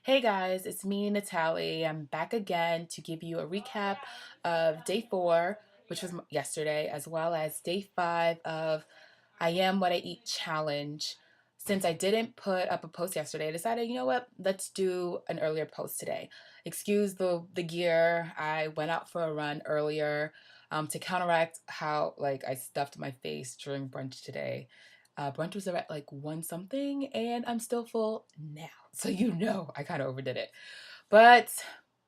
Hey guys, it's me, Natalie. I'm back again to give you a recap of day 4, which was yesterday, as well as day 5 of I Am What I Eat challenge. Since I didn't put up a post yesterday, I decided, you know what, let's do an earlier post today. Excuse the gear. I went out for a run earlier to counteract how I stuffed my face during brunch today. Brunch was at like 1 something, and I'm still full now. So I kind of overdid it. But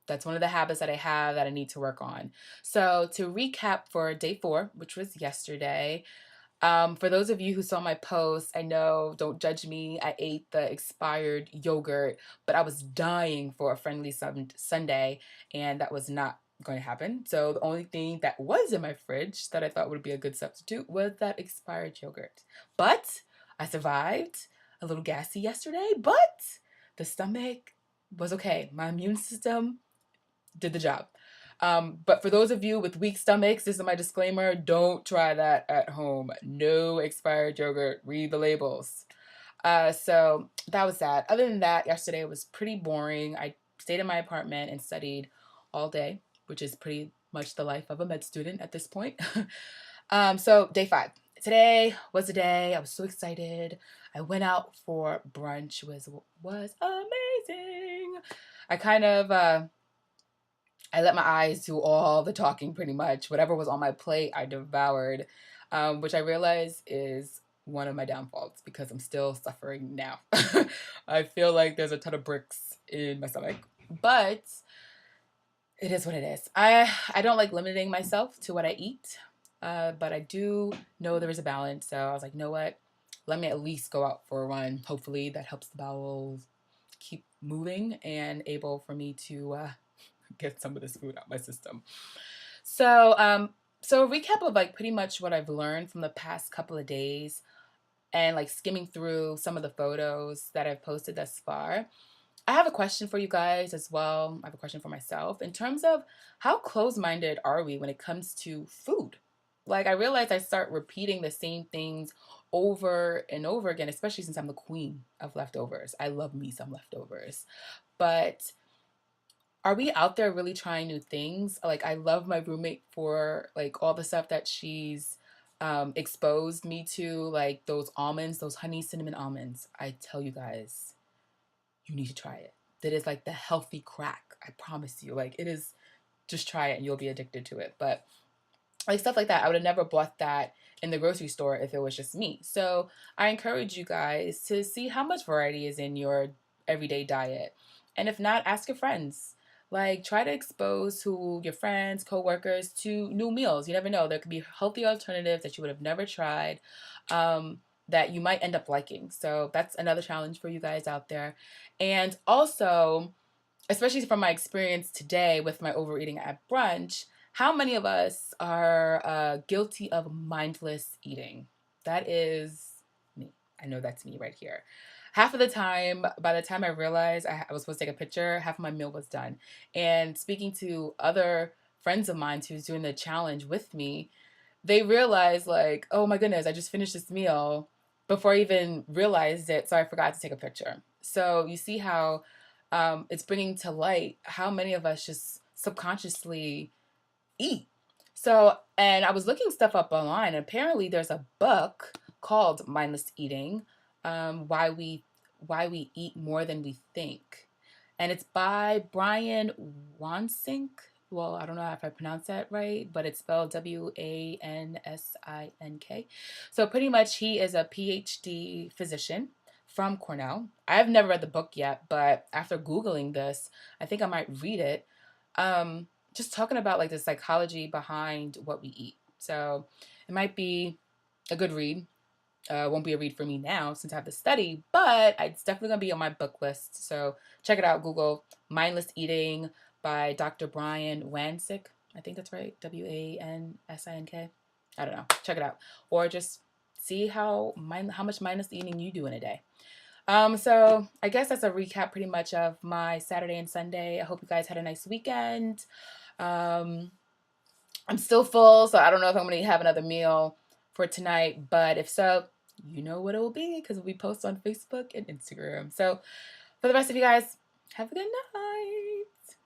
that's one of the habits that I have that I need to work on. So to recap for day 4, which was yesterday, for those of you who saw my post, I know, don't judge me. I ate the expired yogurt, but I was dying for a friendly Sunday, and that was not going to happen. So the only thing that was in my fridge that I thought would be a good substitute was that expired yogurt. But I survived. A little gassy yesterday, but the stomach was okay. My immune system did the job. But for those of you with weak stomachs, this is my disclaimer: don't try that at home. No expired yogurt. Read the labels. So that was that. Other than that, yesterday was pretty boring. I stayed in my apartment and studied all day, which is pretty much the life of a med student at this point. So day 5. Today was the day. I was so excited. I went out for brunch. Was amazing. I kind of I let my eyes do all the talking pretty much. Whatever was on my plate, I devoured, which I realize is one of my downfalls because I'm still suffering now. I feel like there's a ton of bricks in my stomach, but it is what it is. I don't like limiting myself to what I eat, but I do know there is a balance. So I was like, you know what? Let me at least go out for a run. Hopefully that helps the bowels keep moving and able for me to get some of this food out my system. So a recap of pretty much what I've learned from the past couple of days, and skimming through some of the photos that I've posted thus far. I have a question for you guys as well. I have a question for myself in terms of how close-minded are we when it comes to food? I realize I start repeating the same things over and over again, especially since I'm the queen of leftovers. I love me some leftovers. But are we out there really trying new things? I love my roommate for all the stuff that she's exposed me to, like those almonds, those honey cinnamon almonds. I tell you guys, you need to try it. That is like the healthy crack. I promise you. It is, just try it and you'll be addicted to it. But stuff like that, I would have never bought that in the grocery store if it was just me. So I encourage you guys to see how much variety is in your everyday diet. And if not, ask your friends. Try to expose who your friends, coworkers to new meals. You never know. There could be healthy alternatives that you would have never tried, that you might end up liking. So that's another challenge for you guys out there. And also, especially from my experience today with my overeating at brunch, how many of us are guilty of mindless eating? That is me. I know that's me right here. Half of the time, by the time I realized I was supposed to take a picture, half of my meal was done. And speaking to other friends of mine who's doing the challenge with me, they realized oh my goodness, I just finished this meal before I even realized it, so I forgot to take a picture. So you see how it's bringing to light how many of us just subconsciously eat. So, and I was looking stuff up online, and apparently there's a book called Mindless Eating, why we eat more than we think, and it's by Brian Wansink. Well, I don't know if I pronounced that right, but it's spelled Wansink. So pretty much, he is a Ph.D. physician from Cornell. I've never read the book yet, but after Googling this, I think I might read it. Just talking about the psychology behind what we eat. So it might be a good read. Won't be a read for me now since I have to study, but it's definitely going to be on my book list. So check it out. Google Mindless Eating by Dr. Brian Wansink. I think that's right. Wansink. I don't know. Check it out. Or just see how much mindless eating you do in a day. So I guess that's a recap pretty much of my Saturday and Sunday. I hope you guys had a nice weekend. I'm still full, so I don't know if I'm going to have another meal for tonight, but if so, you know what it will be because we post on Facebook and Instagram. So for the rest of you guys, Have a good night.